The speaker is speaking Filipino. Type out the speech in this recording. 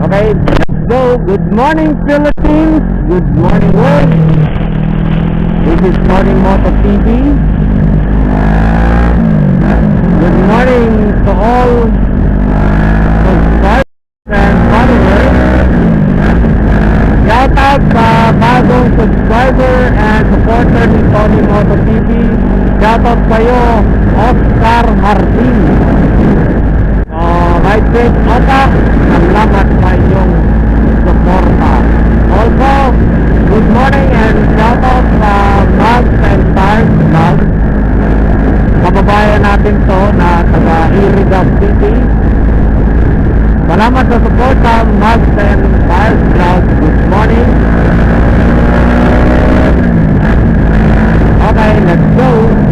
Okay, let's go. Good morning, Philippines. Good morning, world. This is Morning Moto TV. Good morning to all subscribers and followers. Shout out sa bagong subscriber and supporter ni Tony Moto TV. Shout out sa'yo, Oscar Martin. Right safe, Otak. Salamat sa iyong suporta. Also, good morning and shout out sa Mags and Tires Vlog. Kababayan natin to na taga Irigas City. Salamat sa support sa Mags and Tires Vlog. Good morning. Okay, let's go.